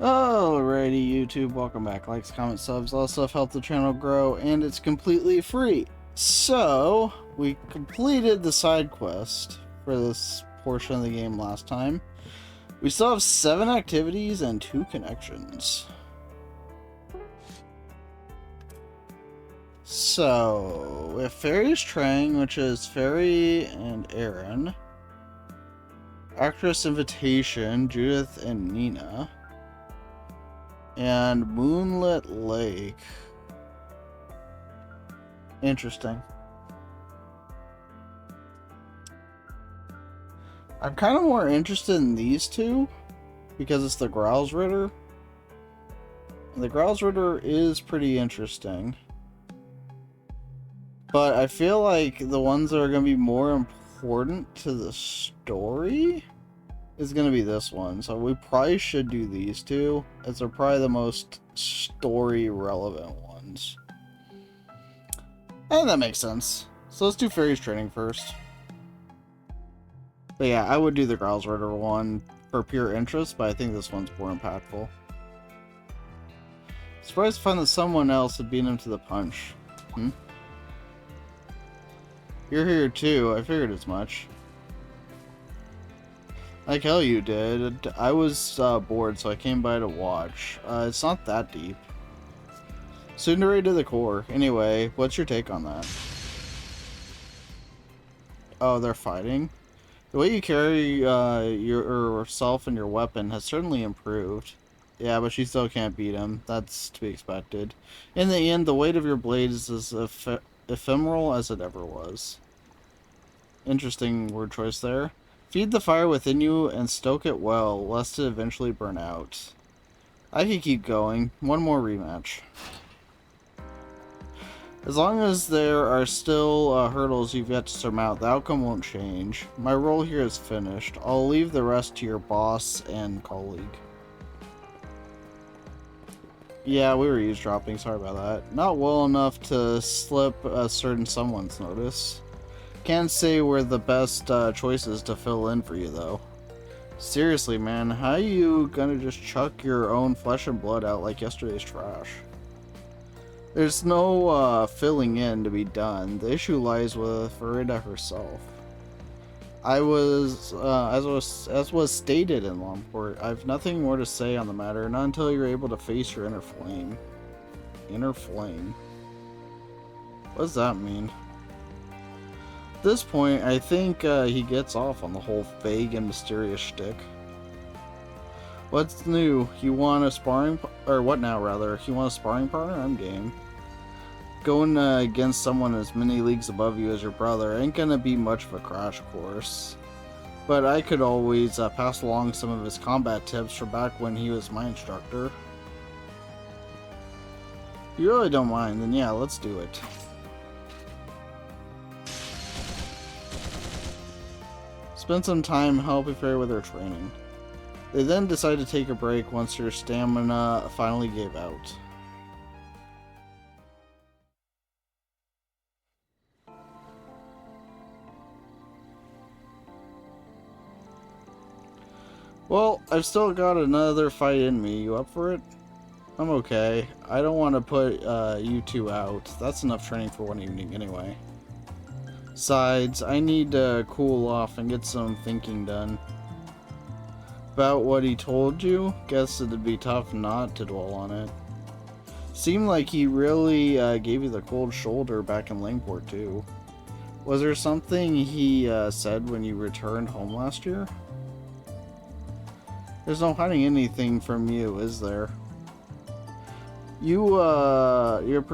Alrighty, YouTube, welcome back. Likes, comments, subs, all stuff help the channel grow, and it's completely free. So, we completed the side quest for this portion of the game last time. We still have 7 activities and 2 connections. So, we have Fairy's Trang, which is Fairy and Aaron. Actress Invitation, Judith and Nina. And Moonlit Lake. Interesting. I'm kind of more interested in these two because it's the Growls Ritter. The Growls Ritter is pretty interesting. But I feel like the ones that are going to be more important to the story is going to be this one. So we probably should do these two, as they're probably the most story relevant ones. And that makes sense. So let's do Fairy's Training first. But yeah, I would do the Growls Ritter one for pure interest, but I think this one's more impactful. Surprised to find that someone else had beaten him to the punch. You're here too, I figured as much. Like hell you did. I was bored, so I came by to watch. It's not that deep. Tsundere to the core. Anyway, what's your take on that? Oh, they're fighting? The way you carry yourself and your weapon has certainly improved. Yeah, but she still can't beat him. That's to be expected. In the end, the weight of your blade is as ephemeral as it ever was. Interesting word choice there. Feed the fire within you and stoke it well, lest it eventually burn out. I could keep going. One more rematch. As long as there are still hurdles you've yet to surmount, the outcome won't change. My role here is finished. I'll leave the rest to your boss and colleague. Yeah, we were eavesdropping, sorry about that. Not well enough to slip a certain someone's notice. Can't say we're the best choices to fill in for you, though. Seriously, man, how you gonna just chuck your own flesh and blood out like yesterday's trash? There's no filling in to be done. The issue lies with Farida herself. As was stated in Longport, I've nothing more to say on the matter, not until you're able to face your inner flame. Inner flame? What does that mean? At this point, I think he gets off on the whole vague and mysterious shtick. What's new? You want a sparring... or what now, rather? You want a sparring partner? I'm game. Going against someone as many leagues above you as your brother ain't gonna be much of a crash course. But I could always pass along some of his combat tips from back when he was my instructor. If you really don't mind, then yeah, let's do it. Spend some time helping Fairy with her training. They then decide to take a break once your stamina finally gave out. Well, I've still got another fight in me. You up for it? I'm okay. I don't want to put you two out. That's enough training for one evening anyway. Besides, I need to cool off and get some thinking done. About what he told you? Guess it'd be tough not to dwell on it. Seemed like he really gave you the cold shoulder back in Langport too. Was there something he said when you returned home last year? There's no hiding anything from you, is there? Your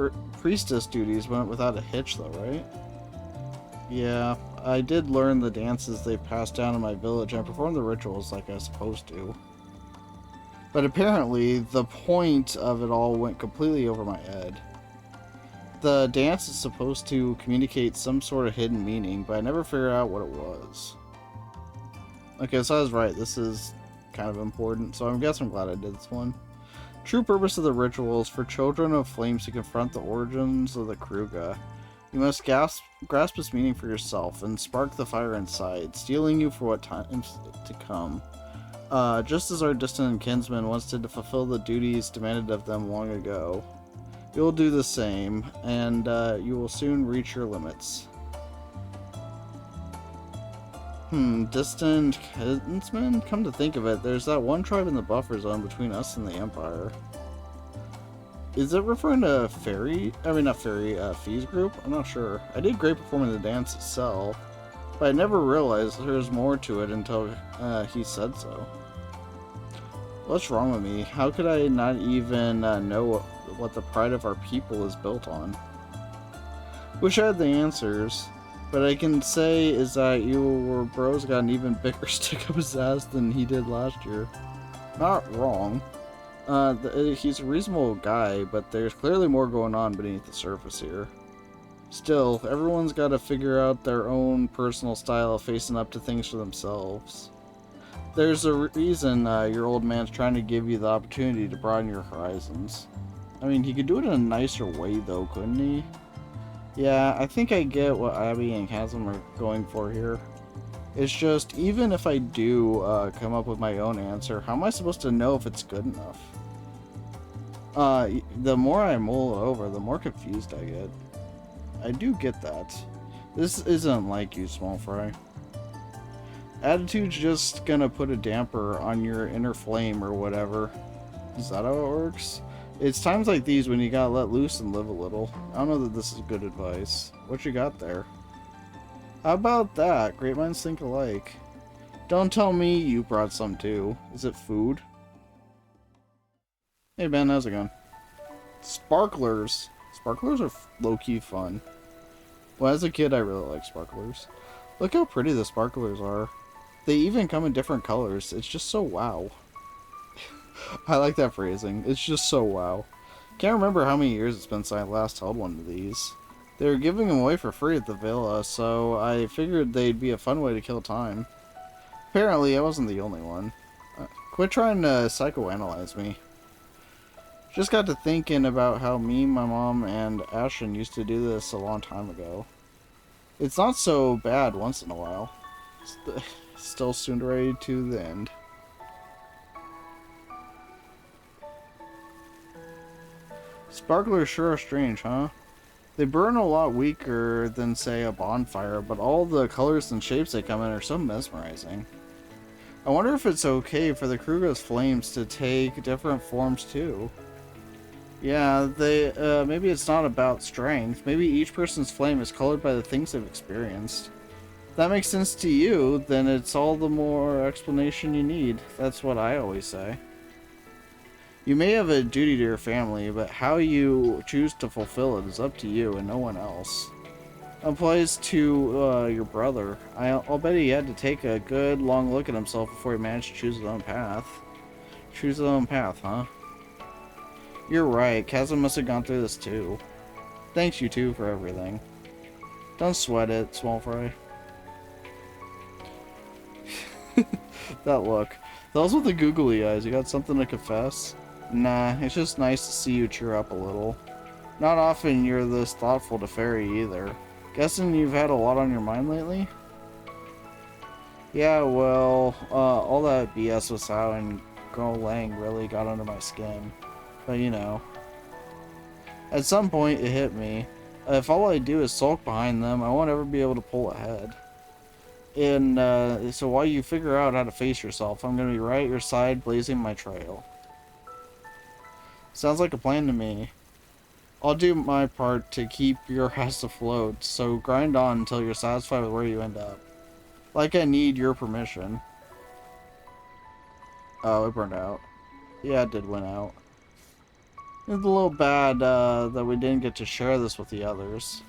priestess duties went without a hitch though, right? Yeah, I did learn the dances they passed down in my village and performed the rituals like I was supposed to. But apparently, the point of it all went completely over my head. The dance is supposed to communicate some sort of hidden meaning, but I never figured out what it was. Okay, so I was right, this is kind of important, so I guess I'm glad I did this one. True purpose of the ritual is for children of flames to confront the origins of the Kruga. You must grasp its meaning for yourself and spark the fire inside, steeling you for what times to come. Just as our distant kinsmen once did to fulfill the duties demanded of them long ago. You'll do the same, and you will soon reach your limits. Distant kinsmen? Come to think of it, there's that one tribe in the buffer zone between us and the Empire. Is it referring to Fee's group? I'm not sure. I did great performing the dance itself, but I never realized there was more to it until he said so. What's wrong with me? How could I not even know what the pride of our people is built on? Wish I had the answers. But I can say is that your bro's got an even bigger stick up his ass than he did last year. Not wrong. He's a reasonable guy, but there's clearly more going on beneath the surface here. Still, everyone's got to figure out their own personal style of facing up to things for themselves. There's a reason your old man's trying to give you the opportunity to broaden your horizons. I mean, he could do it in a nicer way, though, couldn't he? Yeah, I think I get what Abby and Chasm are going for here. It's just, even if I do come up with my own answer, how am I supposed to know if it's good enough? The more I mull it over, the more confused I get. I do get that. This isn't like you, Small Fry. Attitude's just gonna put a damper on your inner flame or whatever. Is that how it works? It's times like these when you gotta let loose and live a little. I don't know that this is good advice. What you got there? How about that? Great minds think alike. Don't tell me you brought some too. Is it food? Hey Ben, how's it going? Sparklers. Sparklers are low-key fun. Well, as a kid I really liked sparklers. Look how pretty the sparklers are. They even come in different colors. It's just so wow. I like that phrasing. It's just so wow. Can't remember how many years it's been since I last held one of these. They were giving them away for free at the villa, so I figured they'd be a fun way to kill time. Apparently, I wasn't the only one. Quit trying to psychoanalyze me. Just got to thinking about how me, my mom, and Ashton used to do this a long time ago. It's not so bad once in a while. Still soon ready to the end. Sparklers sure are strange, huh? They burn a lot weaker than, say, a bonfire, but all the colors and shapes they come in are so mesmerizing. I wonder if it's okay for the Kruger's flames to take different forms too. Yeah, maybe it's not about strength. Maybe each person's flame is colored by the things they've experienced. If that makes sense to you, then it's all the more explanation you need. That's what I always say. You may have a duty to your family, but how you choose to fulfill it is up to you and no one else. It applies to your brother. I'll bet he had to take a good long look at himself before he managed to choose his own path. Choose his own path, huh? You're right, Chasm must have gone through this too. Thanks you two for everything. Don't sweat it, Small Fry. That look. Those with the googly eyes, you got something to confess? Nah, it's just nice to see you cheer up a little. Not often you're this thoughtful to Fairy either. Guessing you've had a lot on your mind lately? Yeah, well, all that BS with Sao and Girl Lang really got under my skin. But you know. At some point it hit me. If all I do is sulk behind them, I won't ever be able to pull ahead. And so while you figure out how to face yourself, I'm going to be right at your side, blazing my trail. Sounds like a plan to me. I'll do my part to keep your ass afloat, so grind on until you're satisfied with where you end up. Like I need your permission. Oh, it burned out. Yeah, it did went out. It's a little bad that we didn't get to share this with the others.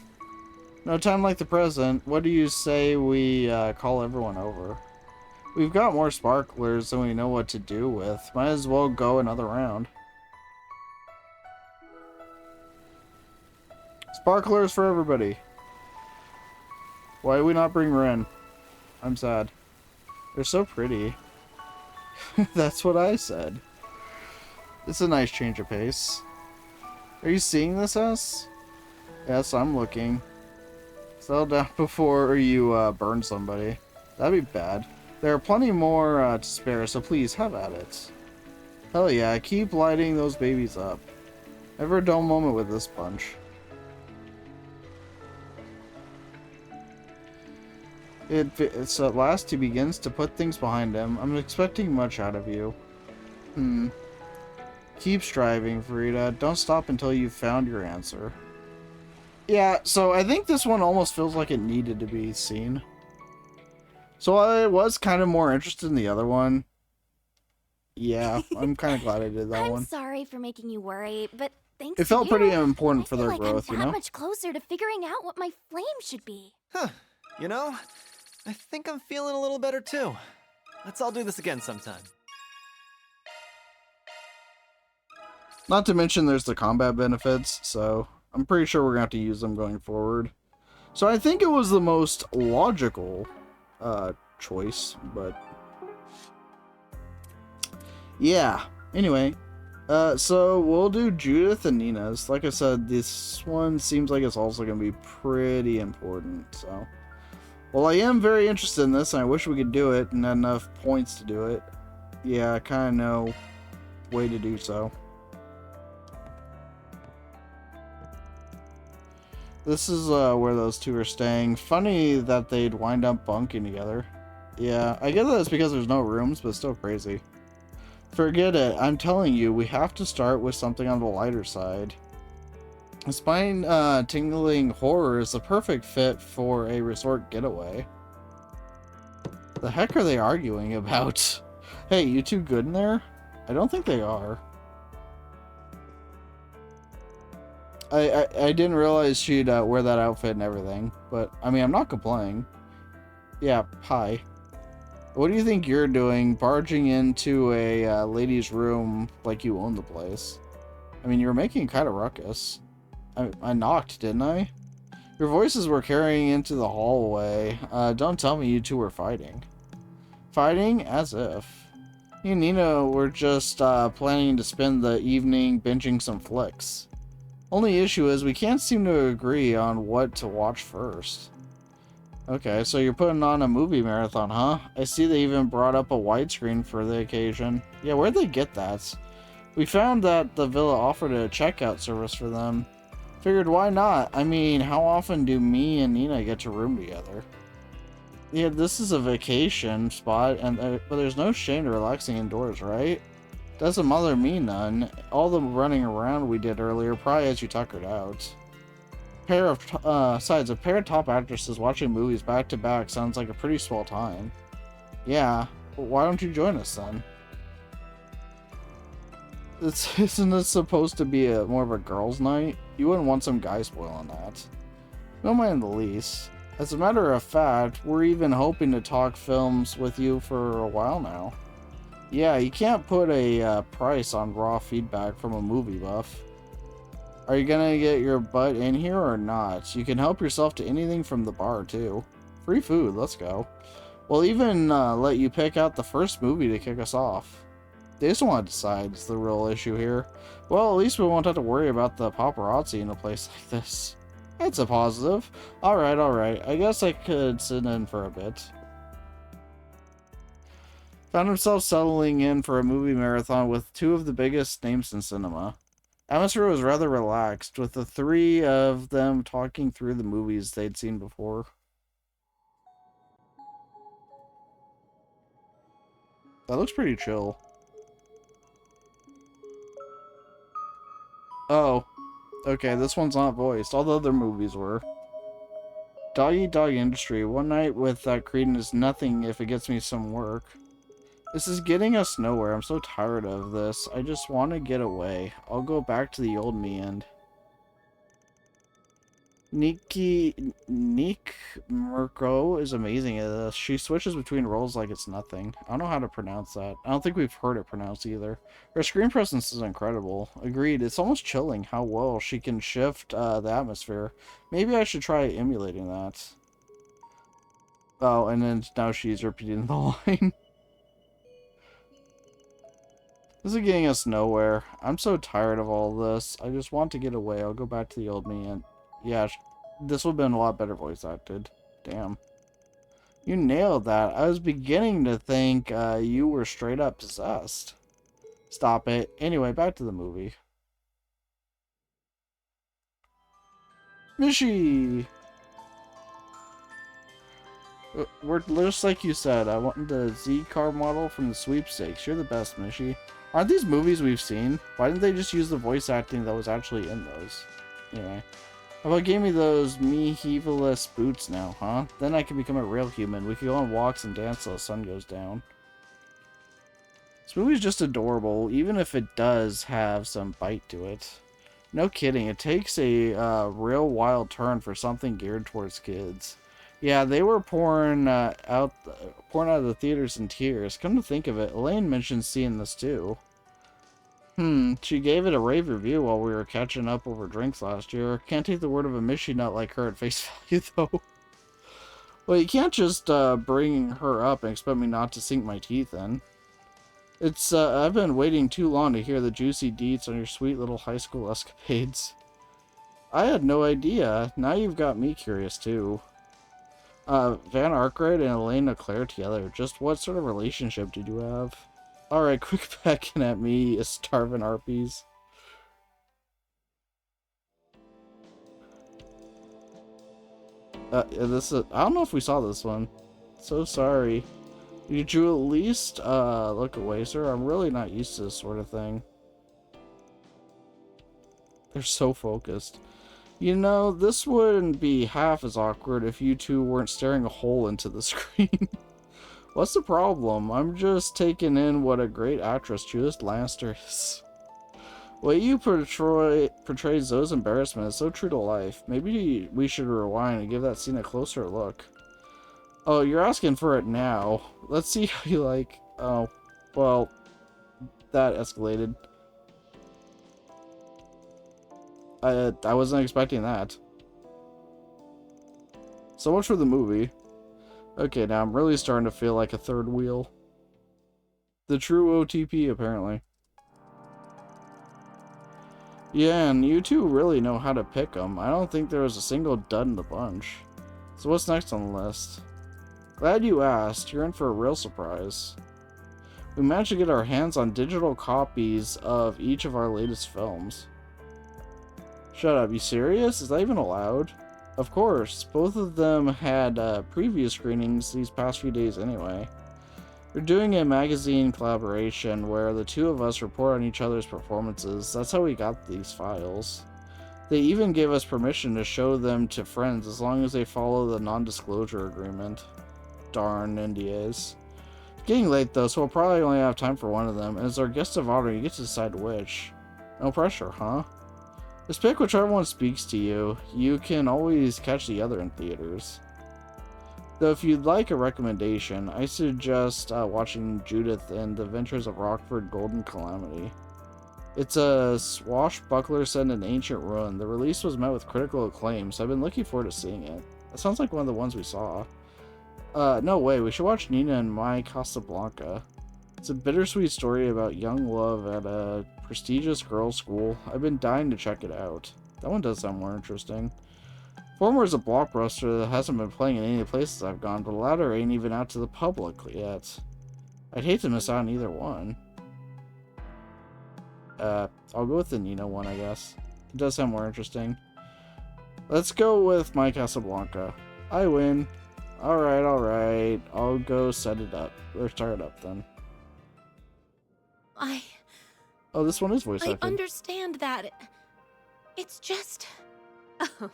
No time like the present. What do you say we call everyone over? We've got more sparklers than we know what to do with. Might as well go another round. Sparklers for everybody. Why do we not bring Ren? I'm sad. They're so pretty. That's what I said. It's a nice change of pace. Are you seeing this, S? Yes, I'm looking. Settle down before you burn somebody. That'd be bad. There are plenty more to spare, so please have at it. Hell yeah, keep lighting those babies up. Never a dull moment with this bunch. It's at last he begins to put things behind him. I'm expecting much out of you. Keep striving, Farida. Don't stop until you've found your answer. Yeah, so I think this one almost feels like it needed to be seen. So I was kind of more interested in the other one. Yeah, I'm kind of glad I did that one. I'm sorry for making you worry, but thanks It felt to you, pretty important for I feel their like growth, I'm you know? much closer to figuring out what my flame should be. Huh. You know, I think I'm feeling a little better too. Let's all do this again sometime. Not to mention there's the combat benefits, so I'm pretty sure we're going to have to use them going forward. So I think it was the most logical choice, but yeah. Anyway, so we'll do Judith and Nina's. Like I said, this one seems like it's also going to be pretty important, so. Well, I am very interested in this, and I wish we could do it and had enough points to do it. Yeah, I kind of know way to do so. This is where those two are staying. Funny that they'd wind up bunking together. Yeah, I get that it's because there's no rooms, but it's still crazy. Forget it. I'm telling you, we have to start with something on the lighter side. A spine-tingling horror is the perfect fit for a resort getaway. The heck are they arguing about? Hey, you two good in there? I don't think they are. I didn't realize she'd wear that outfit and everything, but I mean, I'm not complaining. Yeah, hi. What do you think you're doing, barging into a lady's room like you own the place? I mean, you were making kind of ruckus. I knocked, didn't I? Your voices were carrying into the hallway. Don't tell me you two were fighting. Fighting? As if. You and Nina were just planning to spend the evening binging some flicks. Only issue is we can't seem to agree on what to watch first. Okay, so you're putting on a movie marathon, huh? I see they even brought up a widescreen for the occasion. Yeah, where'd they get that? We found that the villa offered a checkout service for them. Figured why not? I mean, how often do me and Nina get to room together? Yeah, this is a vacation spot, but there's no shame to relaxing indoors, right? Doesn't bother me none. All the running around we did earlier probably has you tuckered out. Besides, a pair of top actresses watching movies back to back sounds like a pretty swell time. Yeah, well, why don't you join us then? Isn't this supposed to be more of a girls' night? You wouldn't want some guy spoiling that. No mind in the least. As a matter of fact, we're even hoping to talk films with you for a while now. Yeah, you can't put a price on raw feedback from a movie buff. Are you gonna get your butt in here or not? You can help yourself to anything from the bar, too. Free food, let's go. We'll even let you pick out the first movie to kick us off. They just want to decide is the real issue here. Well, at least we won't have to worry about the paparazzi in a place like this. It's a positive. Alright. I guess I could sit in for a bit. Found himself settling in for a movie marathon with two of the biggest names in cinema. Atmosphere was rather relaxed, with the three of them talking through the movies they'd seen before. That looks pretty chill. Oh. Okay, this one's not voiced. All the other movies were. Doggy Dog Industry. One night with that Creedon is nothing if it gets me some work. This is getting us nowhere. I'm so tired of this. I just want to get away. I'll go back to the old me and... Nick Mirko is amazing at this. She switches between roles like it's nothing. I don't know how to pronounce that. I don't think we've heard it pronounced either. Her screen presence is incredible. Agreed. It's almost chilling how well she can shift the atmosphere. Maybe I should try emulating that. Oh, and then now she's repeating the line. This is getting us nowhere. I'm so tired of all this. I just want to get away. I'll go back to the old me and... Yeah, this would have been a lot better voice acted. Damn. You nailed that. I was beginning to think you were straight up possessed. Stop it. Anyway, back to the movie. Mishi! We're just like you said. I want the Z car model from the sweepstakes. You're the best, Mishi. Aren't these movies we've seen? Why didn't they just use the voice acting that was actually in those? Anyway. How about give me those me-heaveless boots now, huh? Then I can become a real human. We can go on walks and dance till the sun goes down. This movie's just adorable, even if it does have some bite to it. No kidding, it takes a real wild turn for something geared towards kids. Yeah, they were pouring out of the theaters in tears. Come to think of it, Elaine mentioned seeing this too. She gave it a rave review while we were catching up over drinks last year. Can't take the word of a Mishi nut like her at face value, though. Well, you can't just bring her up and expect me not to sink my teeth in. It's, I've been waiting too long to hear the juicy deets on your sweet little high school escapades. I had no idea. Now you've got me curious, too. Van Arkwright and Elaine Leclerc together. Just what sort of relationship did you have? Alright, quick pecking at me, starving harpies. I don't know if we saw this one. So sorry. Did you at least, look away, sir? I'm really not used to this sort of thing. They're so focused. You know, this wouldn't be half as awkward if you two weren't staring a hole into the screen. What's the problem? I'm just taking in what a great actress Judith Lannister is. What you portray Zoe's embarrassment is so true to life. Maybe we should rewind and give that scene a closer look. Oh, you're asking for it now. Let's see how you like... Oh, well, that escalated. I wasn't expecting that. So much for the movie. Okay, now I'm really starting to feel like a third wheel. The true OTP, apparently. Yeah, and you two really know how to pick them. I don't think there was a single dud in the bunch. So what's next on the list? Glad you asked. You're in for a real surprise. We managed to get our hands on digital copies of each of our latest films. Shut up, you serious? Is that even allowed? Of course, both of them had preview screenings these past few days anyway. We're doing a magazine collaboration where the two of us report on each other's performances. That's how we got these files. They even gave us permission to show them to friends as long as they follow the non-disclosure agreement. Darn NDAs. It's getting late though, so we'll probably only have time for one of them. And as our guest of honor, you get to decide which. No pressure, huh? Just pick whichever one speaks to you. You can always catch the other in theaters. Though if you'd like a recommendation, I suggest watching Judith and the Adventures of Rockford Golden Calamity. It's a swashbuckler set in an ancient ruin. The release was met with critical acclaim, so I've been looking forward to seeing it. That sounds like one of the ones we saw. No way, we should watch Nina and My Casablanca. It's a bittersweet story about young love at a prestigious girls' school. I've been dying to check it out. That one does sound more interesting. Former is a blockbuster that hasn't been playing in any of the places I've gone, but the latter ain't even out to the public yet. I'd hate to miss out on either one. I'll go with the Nina one, I guess. It does sound more interesting. Let's go with My Casablanca. I win. Alright. I'll go set it up. Or start it up then. Oh, this one is voice acting. I understand that. It's just... Oh,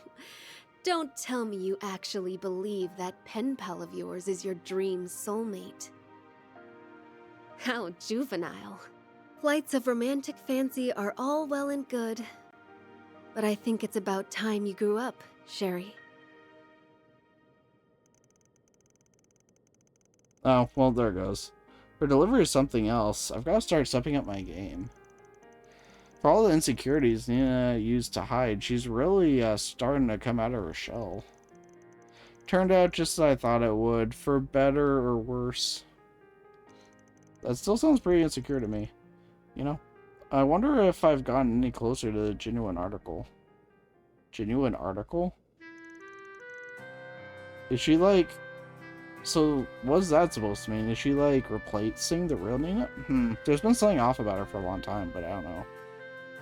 don't tell me you actually believe that pen pal of yours is your dream soulmate. How juvenile. Flights of romantic fancy are all well and good, but I think it's about time you grew up, Sherry. Oh, well, there it goes. For delivery is something else. I've got to start stepping up my game. For all the insecurities Nina used to hide, she's really starting to come out of her shell. Turned out just as I thought it would, for better or worse. That still sounds pretty insecure to me, you know? I wonder if I've gotten any closer to the genuine article. Genuine article? Is she like... So, what's that supposed to mean? Is she, like, replacing the real Nina? There's been something off about her for a long time, but I don't know.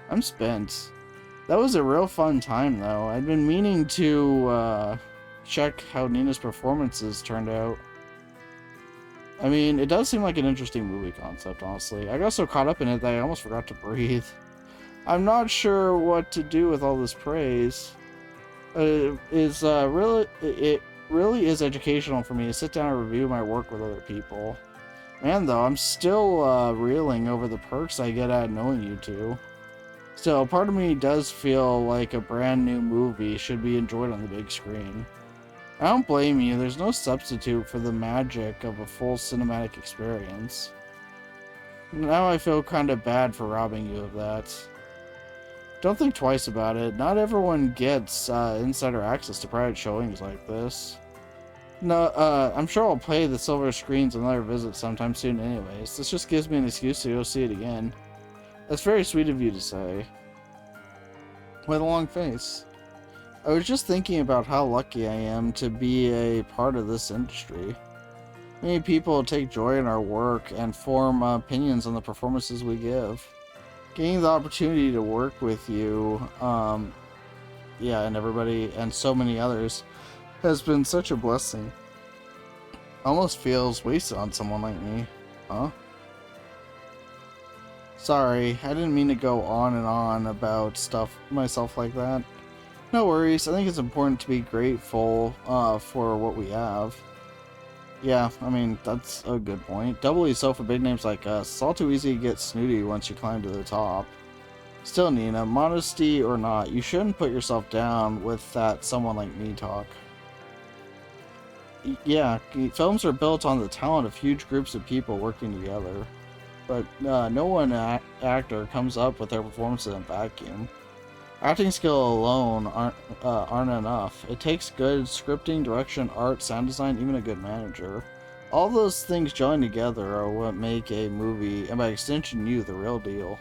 I'm spent. That was a real fun time, though. I'd been meaning to, check how Nina's performances turned out. I mean, it does seem like an interesting movie concept, honestly. I got so caught up in it that I almost forgot to breathe. I'm not sure what to do with all this praise. It really is educational for me to sit down and review my work with other people. Man, though, I'm still reeling over the perks I get out of knowing you two. Still, part of me does feel like a brand new movie should be enjoyed on the big screen. I don't blame you, there's no substitute for the magic of a full cinematic experience. Now I feel kinda bad for robbing you of that. Don't think twice about it. Not everyone gets insider access to private showings like this. No, I'm sure I'll play the silver screens another visit sometime soon anyways. This just gives me an excuse to go see it again. That's very sweet of you to say. With a long face. I was just thinking about how lucky I am to be a part of this industry. Many people take joy in our work and form opinions on the performances we give. Getting the opportunity to work with you, yeah, and everybody, and so many others, has been such a blessing. Almost feels wasted on someone like me, huh? Sorry, I didn't mean to go on and on about myself like that. No worries, I think it's important to be grateful for what we have. Yeah, I mean, that's a good point. Doubly so for big names like us. It's all too easy to get snooty once you climb to the top. Still, Nina, modesty or not, you shouldn't put yourself down with that someone like me talk. Yeah, films are built on the talent of huge groups of people working together. But no one actor comes up with their performance in a vacuum. Acting skill alone aren't enough. It takes good scripting, direction, art, sound design, even a good manager. All those things joined together are what make a movie, and by extension you, the real deal.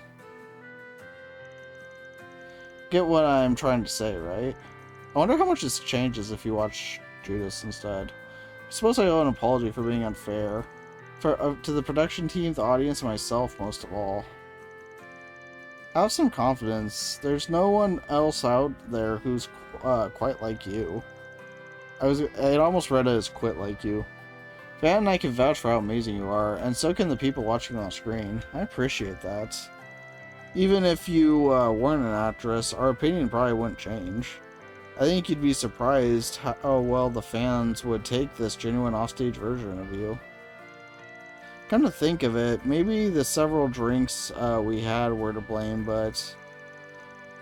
Get what I'm trying to say, right? I wonder how much this changes if you watch Judas instead. I suppose I owe an apology for being unfair. To the production team, the audience, and myself most of all. Have some confidence. There's no one else out there who's quite like you. I almost read it as quit like you. Van and I can vouch for how amazing you are, and so can the people watching on screen. I appreciate that. Even if you weren't an actress, our opinion probably wouldn't change. I think you'd be surprised how well the fans would take this genuine offstage version of you. Come to think of it, maybe the several drinks we had were to blame, but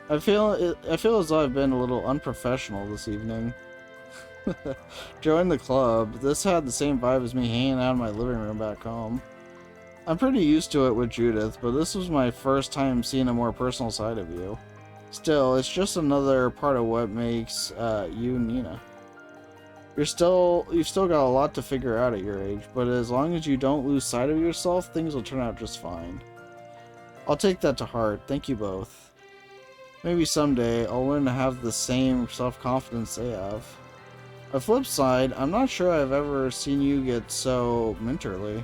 I feel as though I've been a little unprofessional this evening. Join the club. This had the same vibe as me hanging out in my living room back home. I'm pretty used to it with Judith, but this was my first time seeing a more personal side of you. Still, it's just another part of what makes you Nina. You've still got a lot to figure out at your age, but as long as you don't lose sight of yourself, things will turn out just fine. I'll take that to heart. Thank you both. Maybe someday I'll learn to have the same self-confidence they have. On the flip side, I'm not sure I've ever seen you get so minterly.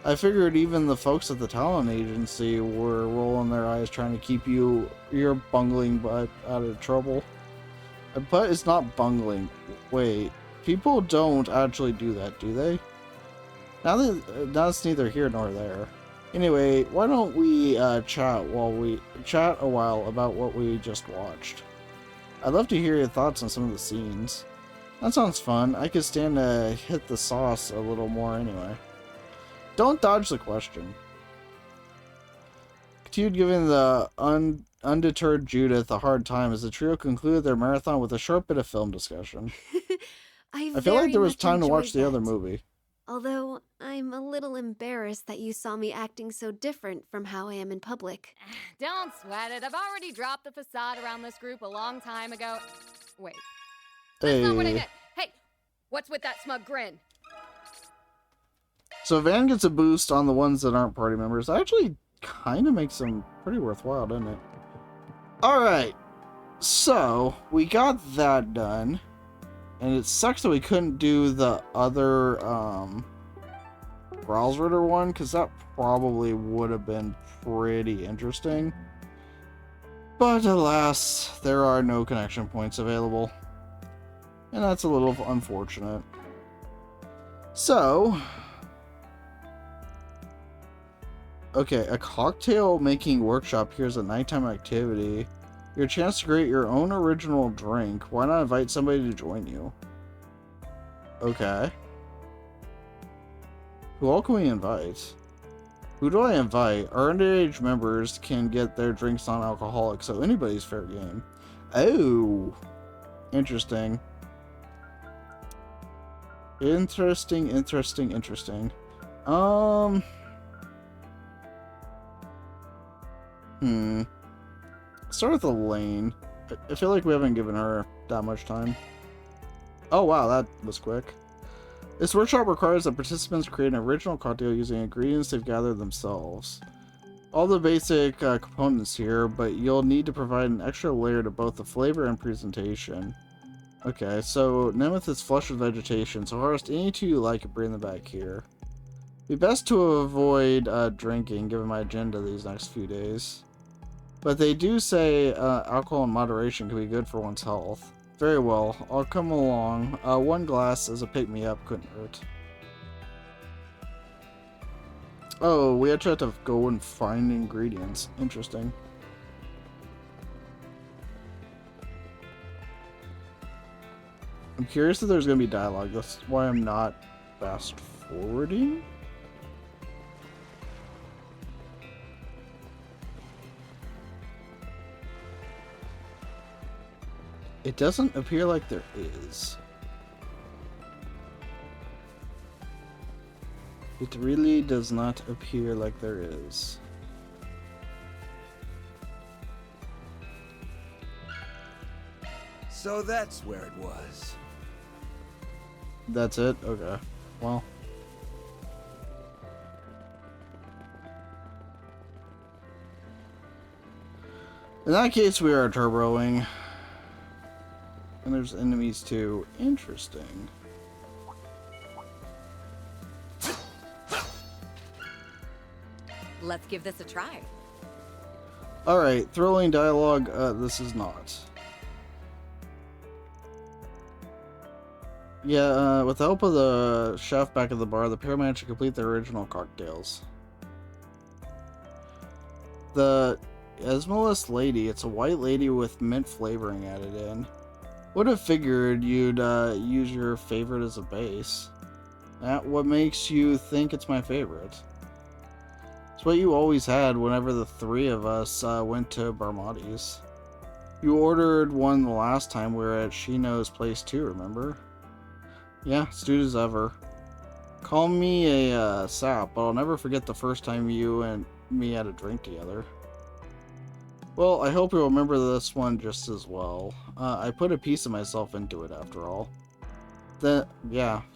I figured even the folks at the talent agency were rolling their eyes trying to keep your bungling butt out of trouble. But it's not bungling. Wait, people don't actually do that, do they? Now that's neither here nor there. Anyway, why don't we chat a while about what we just watched? I'd love to hear your thoughts on some of the scenes. That sounds fun. I could stand to hit the sauce a little more anyway. Don't dodge the question. Continued giving the undeterred Judith a hard time as the trio concluded their marathon with a short bit of film discussion. I feel like there was time to watch the other movie. Although, I'm a little embarrassed that you saw me acting so different from how I am in public. Don't sweat it. I've already dropped the facade around this group a long time ago. Wait. That's not what I meant. Hey, what's with that smug grin? So Van gets a boost on the ones that aren't party members. That actually kind of makes them pretty worthwhile, doesn't it? Alright. So, we got that done. And it sucks that we couldn't do the other Growlsritter one, because that probably would have been pretty interesting. But alas, there are no connection points available. And that's a little unfortunate. So, okay, a cocktail making workshop here is a nighttime activity. Your chance to create your own original drink. Why not invite somebody to join you? Okay. Who all can we invite? Who do I invite? Our underage members can get their drinks non-alcoholic, so anybody's fair game. Oh. Interesting. Interesting. Start with Elaine. I feel like we haven't given her that much time. Oh wow, that was quick. This workshop requires that participants create an original cocktail using ingredients they've gathered themselves. All the basic components here, but you'll need to provide an extra layer to both the flavor and presentation. Okay, so Nemeth is flush with vegetation, so harvest any two you like and bring them back here. Be best to avoid drinking, given my agenda these next few days. But they do say alcohol in moderation can be good for one's health. Very well, I'll come along. One glass as a pick-me-up couldn't hurt. Oh, we actually have to go and find ingredients. Interesting. I'm curious if there's going to be dialogue. That's why I'm not fast-forwarding. It doesn't appear like there is. It really does not appear like there is. So that's where it was. That's it? Okay. Well. In that case, we are turboing. And there's enemies too. Interesting. Let's give this a try. Alright, thrilling dialogue. This is not. Yeah, with the help of the chef back at the bar, the pair managed to complete their original cocktails. The Esmalus lady, it's a white lady with mint flavoring added in. Would have figured you'd use your favorite as a base. What makes you think it's my favorite? It's what you always had whenever the three of us went to Barmati's. You ordered one the last time we were at Shino's place too, remember? Yeah, stewed as ever. Call me a sap, but I'll never forget the first time you and me had a drink together. Well, I hope you'll remember this one just as well. I put a piece of myself into it after all. Then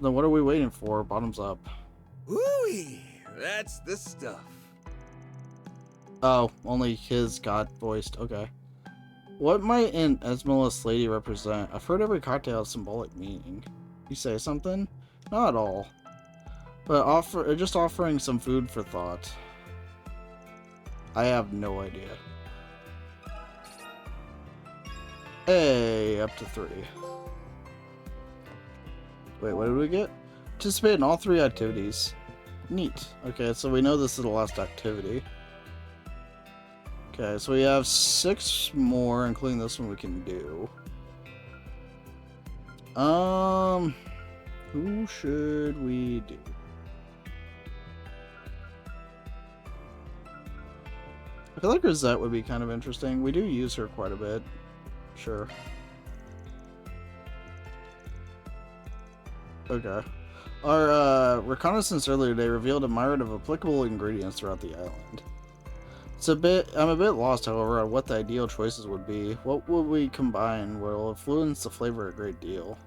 what are we waiting for? Bottoms up. Ooh-wee, that's the stuff. Oh, only his got voiced. Okay. What might an Esmalus lady represent? I've heard every cocktail has symbolic meaning. You say something? Not at all. But just offering some food for thought. I have no idea. Hey, up to 3. Wait, what did we get? Participate in all 3 activities. Neat. Okay, so we know this is the last activity. Okay, so we have 6 more, including this one we can do. Who should we do? I feel like Rosette would be kind of interesting. We do use her quite a bit. Sure. Okay. Our reconnaissance earlier today revealed a myriad of applicable ingredients throughout the island. I'm a bit lost, however, on what the ideal choices would be. What will we combine will influence the flavor a great deal.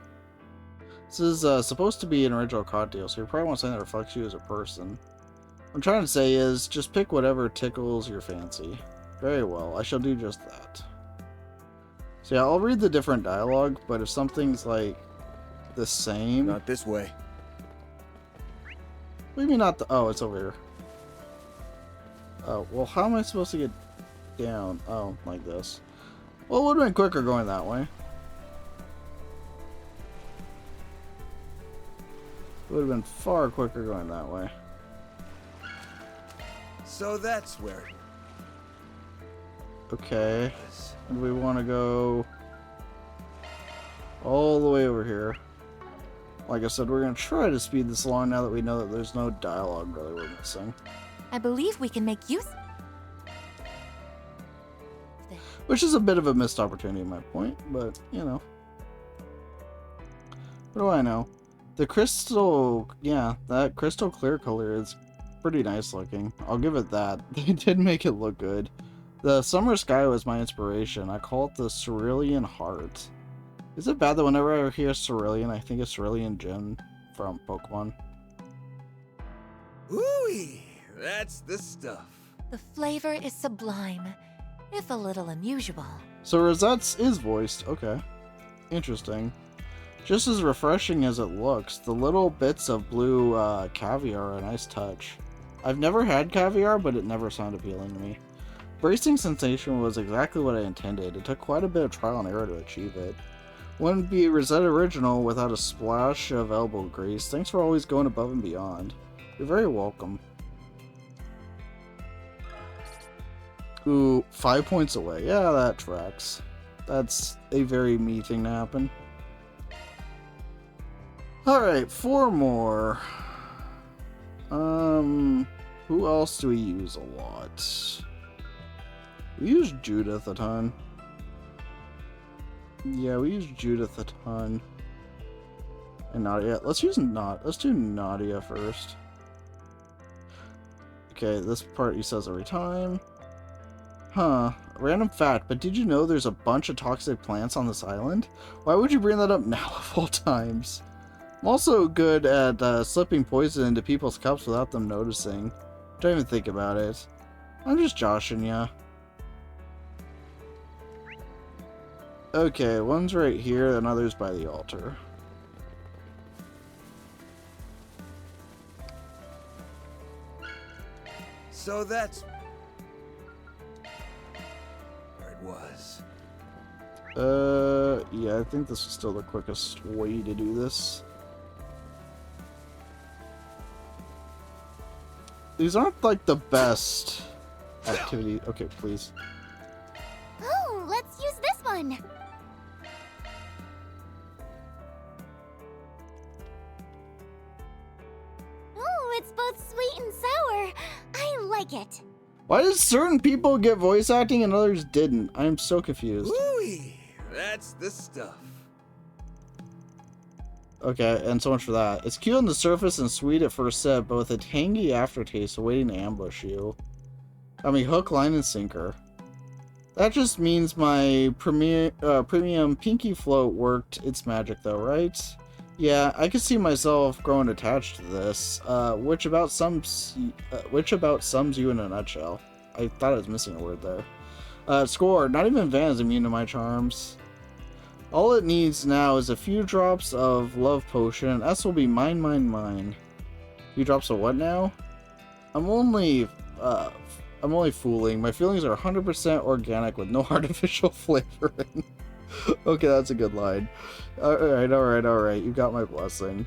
This is supposed to be an original cocktail, so you probably want something that reflects you as a person. What I'm trying to say is, just pick whatever tickles your fancy. Very well, I shall do just that. So yeah, I'll read the different dialogue, but if something's like the same? Not this way. What do you mean not the... Oh, it's over here. Oh, well, how am I supposed to get down? Oh, like this. Well, it would have been quicker going that way. It would have been far quicker going that way. So that's where it Okay. was. And we want to go all the way over here. Like I said, we're going to try to speed this along now that we know that there's no dialogue really we're missing. I believe we can make use. Which is a bit of a missed opportunity at my point, but, you know. What do I know? The crystal, yeah, that crystal clear color is pretty nice looking. I'll give it that. They did make it look good. The summer sky was my inspiration. I call it the Cerulean Heart. Is it bad that whenever I hear Cerulean, I think of Cerulean Gem from Pokemon? Ooh-wee, that's the stuff. The flavor is sublime, if a little unusual. So Rosette's is voiced. Okay. Interesting. Just as refreshing as it looks, the little bits of blue caviar are a nice touch. I've never had caviar, but it never sounded appealing to me. Bracing sensation was exactly what I intended. It took quite a bit of trial and error to achieve it. Wouldn't be Rosette original without a splash of elbow grease. Thanks for always going above and beyond. You're very welcome. Ooh, 5 points away. Yeah, that tracks. That's a very me thing to happen. Alright, 4 more. Who else do we use a lot? We use Judith a ton. Yeah, we use Judith a ton. And Nadia. Let's do Nadia first. Okay, this part he says every time. Huh. Random fact, but did you know there's a bunch of toxic plants on this island? Why would you bring that up now of all times? I'm also good at slipping poison into people's cups without them noticing. Don't even think about it. I'm just joshing ya. Okay, one's right here, and others by the altar. So that's where it was. Yeah, I think this is still the quickest way to do this. These aren't like the best activity. Okay, please. Oh, let's use this one. Oh, it's both sweet and sour. I like it. Why did certain people get voice acting and others didn't? I am so confused. Ooh-wee, that's the stuff. Okay, and so much for that. It's cute on the surface and sweet at first sip, but with a tangy aftertaste waiting to ambush you. I mean, hook, line, and sinker. That just means my premium Pinky Float worked its magic though, right? Yeah, I could see myself growing attached to this, which about sums you in a nutshell. I thought I was missing a word there. Score, not even Van is immune to my charms. All it needs now is a few drops of love potion, and S will be mine, mine, mine. Few drops of what now? I'm only fooling. My feelings are 100% organic with no artificial flavoring. Okay, that's a good line. Alright. You got my blessing.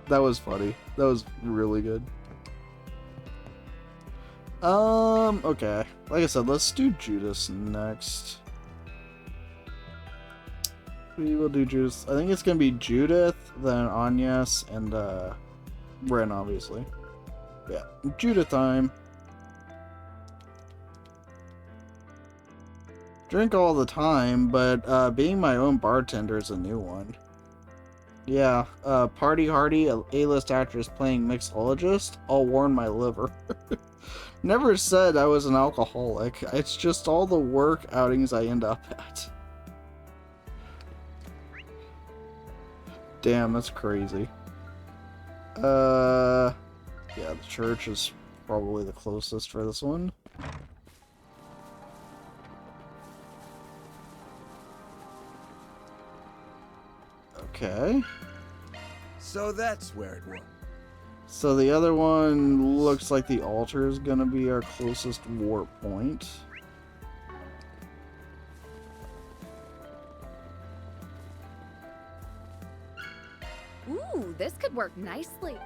That was funny. That was really good. Okay. Like I said, let's do Judas next. We will do Judas. I think it's gonna be Judith, then Agnes, and Ren, obviously. Yeah, Judith time. Drink all the time, but being my own bartender is a new one. Yeah, Party Hardy, a A-list actress playing mixologist, I'll warn my liver. Never said I was an alcoholic. It's just all the work outings I end up at. Damn, that's crazy. Yeah, the church is probably the closest for this one. Okay. So that's where it was. So the other one looks like the altar is gonna be our closest warp point. Ooh, this could work nicely.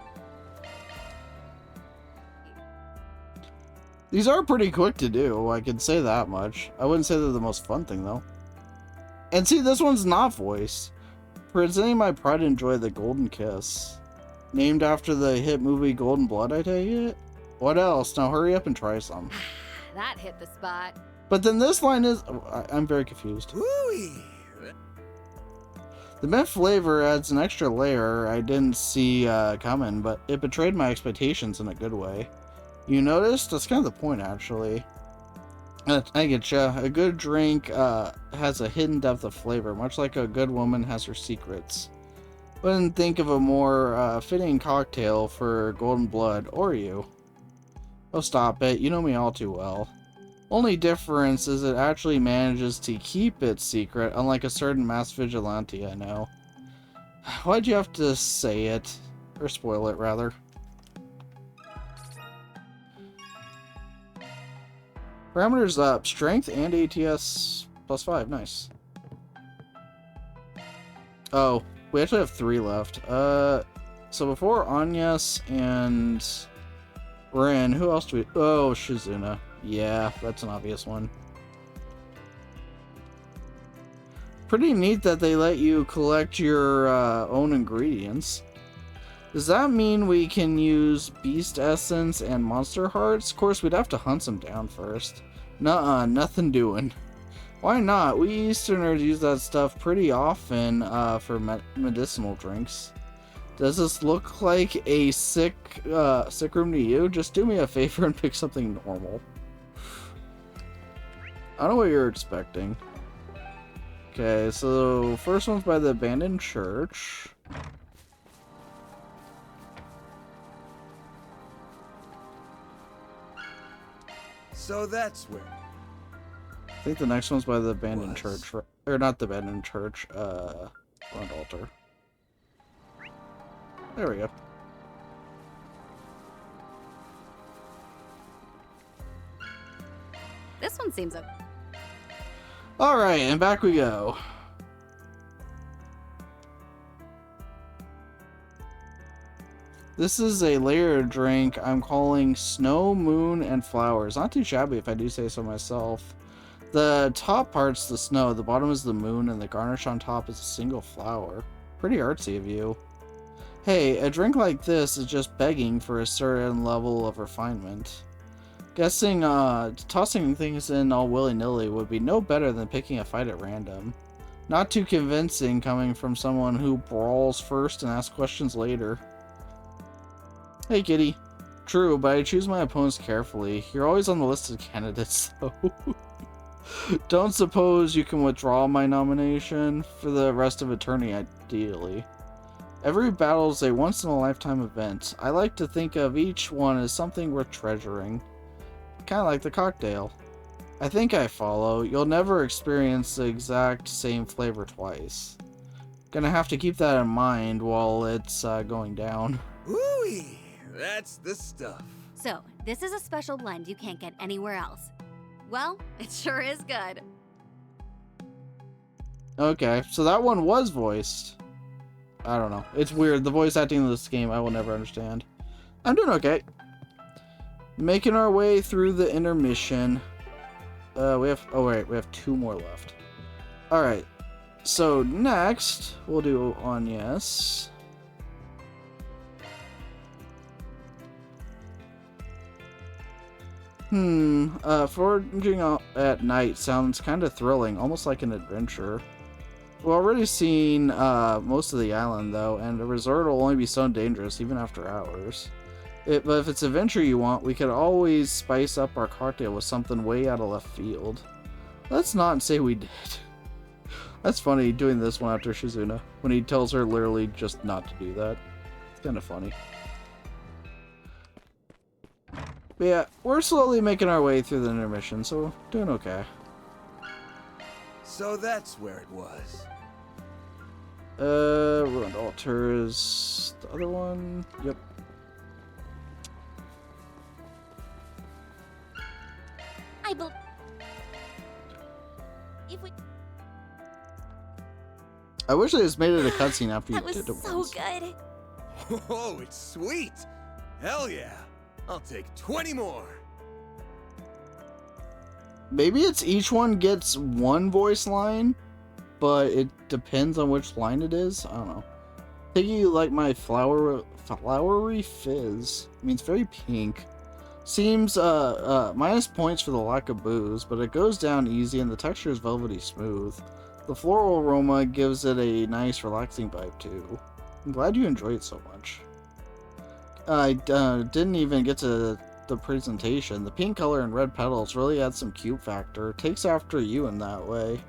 These are pretty quick to do, I can say that much. I wouldn't say they're the most fun thing, though. And see, this one's not voiced. Presenting my pride and joy, the Golden Kiss. Named after the hit movie Golden Blood, I take it? What else? Now hurry up and try some. That hit the spot. But then this line is... I'm very confused. Ooh-wee. The mint flavor adds an extra layer I didn't see coming, but it betrayed my expectations in a good way. You noticed? That's kind of the point, actually. I get ya. A good drink has a hidden depth of flavor, much like a good woman has her secrets. Wouldn't think of a more fitting cocktail for Golden Blood, or you. Oh, stop it. You know me all too well. Only difference is it actually manages to keep its secret, unlike a certain mass vigilante I know. Why'd you have to say it? Or spoil it, rather. Parameters up. Strength and ATS +5. Nice. Oh, we actually have 3 left. So before Anyas and Rin, who else do we... Oh, Shizuna. Yeah, that's an obvious one. Pretty neat that they let you collect your own ingredients. Does that mean we can use Beast Essence and Monster Hearts? Of course, we'd have to hunt them down first. Nuh-uh, nothing doing. Why not? We Easterners use that stuff pretty often for medicinal drinks. Does this look like a sick room to you? Just do me a favor and pick something normal. I don't know what you're expecting. Okay, so first one's by the abandoned church. So that's where. I think the next one's by the abandoned church, or not the abandoned church, front altar. There we go. This one seems okay. Alright, and back we go. This is a layered drink I'm calling Snow, Moon, and Flowers. Not too shabby if I do say so myself. The top part's the snow, the bottom is the moon, and the garnish on top is a single flower. Pretty artsy of you. Hey, a drink like this is just begging for a certain level of refinement. Guessing tossing things in all willy-nilly would be no better than picking a fight at random. Not too convincing coming from someone who brawls first and asks questions later. Hey, kitty. True, but I choose my opponents carefully. You're always on the list of candidates, though. Don't suppose you can withdraw my nomination for the rest of eternity, ideally. Every battle's a once-in-a-lifetime event. I like to think of each one as something worth treasuring. Kinda like the cocktail. I think I follow. You'll never experience the exact same flavor twice. Gonna have to keep that in mind while it's going down. Ooh-wee. That's the stuff. So, this is a special blend you can't get anywhere else. Well, it sure is good. Okay, so that one was voiced. I don't know. It's weird. The voice acting in this game I will never understand. I'm doing okay. Making our way through the intermission. We have 2 more left. Alright. So next we'll do Anyas. Foraging at night sounds kind of thrilling, almost like an adventure. We've already seen most of the island, though, and the resort will only be so dangerous even after hours. But if it's adventure you want, we could always spice up our cocktail with something way out of left field. Let's not say we did. That's funny, doing this one after Shizuna, when he tells her literally just not to do that. It's kind of funny. But yeah, we're slowly making our way through the intermission, so doing okay. So that's where it was. Ruined Altars. The other one. Yep. I believe. If we. I wish they just made it a cutscene after you That was did it so once. good. Oh, it's sweet. Hell yeah. I'll take 20 more. Maybe it's each one gets one voice line, but it depends on which line it is. I don't know. Think you like my flowery fizz. I mean, it's very pink. Seems minus points for the lack of booze, but it goes down easy and the texture is velvety smooth. The floral aroma gives it a nice relaxing vibe too. I'm glad you enjoy it so much. I didn't even get to the presentation. The pink color and red petals really add some cute factor. It takes after you in that way.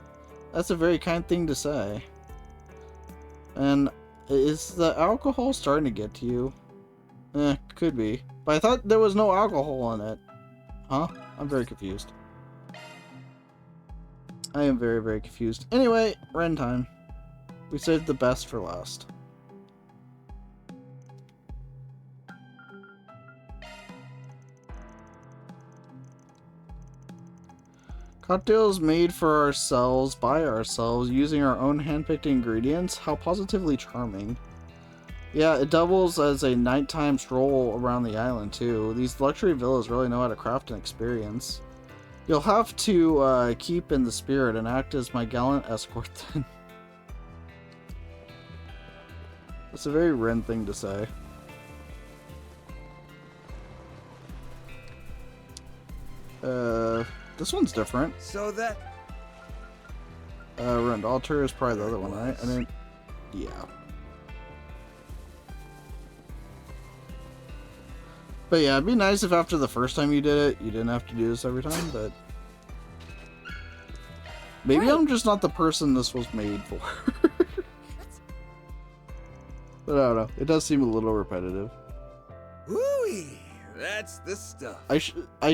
That's a very kind thing to say. And is the alcohol starting to get to you? Could be. But I thought there was no alcohol in it. Huh? I'm very confused. I am very, very confused. Anyway, Ren time. We saved the best for last. Cocktails made for ourselves, by ourselves, using our own hand-picked ingredients. How positively charming. Yeah, it doubles as a nighttime stroll around the island, too. These luxury villas really know how to craft an experience. You'll have to keep in the spirit and act as my gallant escort then. That's a very Ren thing to say. This one's different. So that... Ruined Altar is probably the other one, right? I mean, yeah. But yeah, it'd be nice if after the first time you did it, you didn't have to do this every time, but... Maybe I'm just not the person this was made for. But I don't know. It does seem a little repetitive. Woo-wee. That's the stuff. I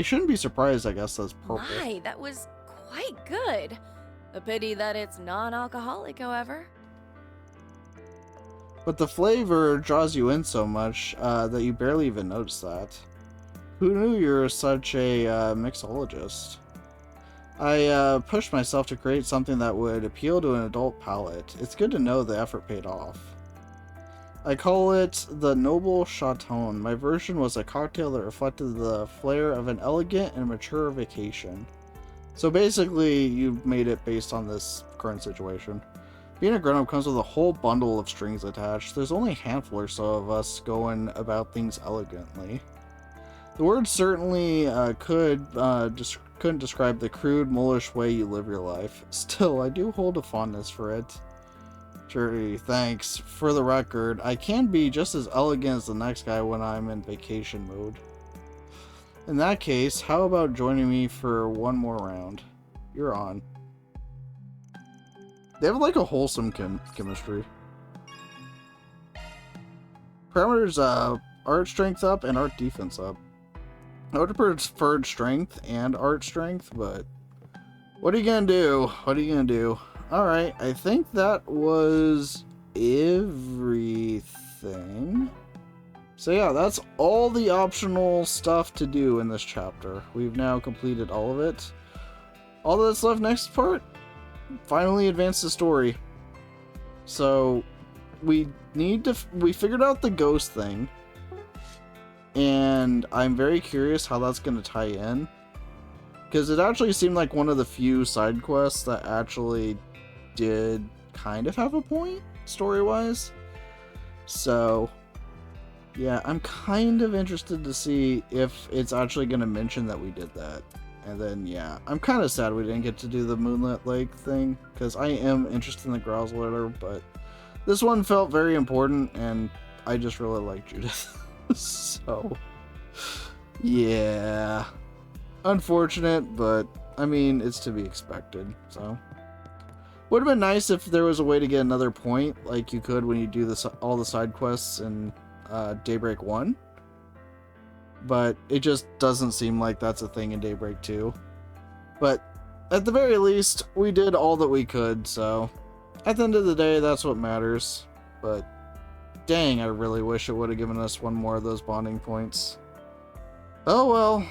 shouldn't be surprised, I guess, that's purple. My, that was quite good. A pity that it's non-alcoholic, however. But the flavor draws you in so much that you barely even notice that. Who knew you were such a mixologist? I pushed myself to create something that would appeal to an adult palate. It's good to know the effort paid off. I call it the Noble Chaton. My version was a cocktail that reflected the flair of an elegant and mature vacation. So basically, you've made it based on this current situation. Being a grown-up comes with a whole bundle of strings attached. There's only a handful or so of us going about things elegantly. The word certainly couldn't describe the crude, mulish way you live your life. Still, I do hold a fondness for it. Sure, thanks. For the record, I can be just as elegant as the next guy when I'm in vacation mode. In that case, how about joining me for one more round? You're on. They have like a wholesome chemistry. Parameters art strength up and art defense up. I would have preferred strength and art strength, but what are you gonna do? What are you gonna do? Alright, I think that was everything. So yeah, that's all the optional stuff to do in this chapter. We've now completed all of it. All that's left next part, finally advance the story. So we figured out the ghost thing, and I'm very curious how that's going to tie in, because it actually seemed like one of the few side quests that actually did kind of have a point story-wise. So yeah, I'm kind of interested to see if it's actually going to mention that we did that. And then, yeah, I'm kind of sad we didn't get to do the Moonlit Lake thing, because I am interested in the Grouse Letter, but this one felt very important, and I just really like Judith. So, yeah. Unfortunate, but, I mean, it's to be expected, so. Would have been nice if there was a way to get another point, like you could when you do this, all the side quests in Daybreak 1. But it just doesn't seem like that's a thing in Daybreak 2. But at the very least, we did all that we could, so At the end of the day, that's what matters. But dang, I really wish it would have given us one more of those bonding points. Oh well.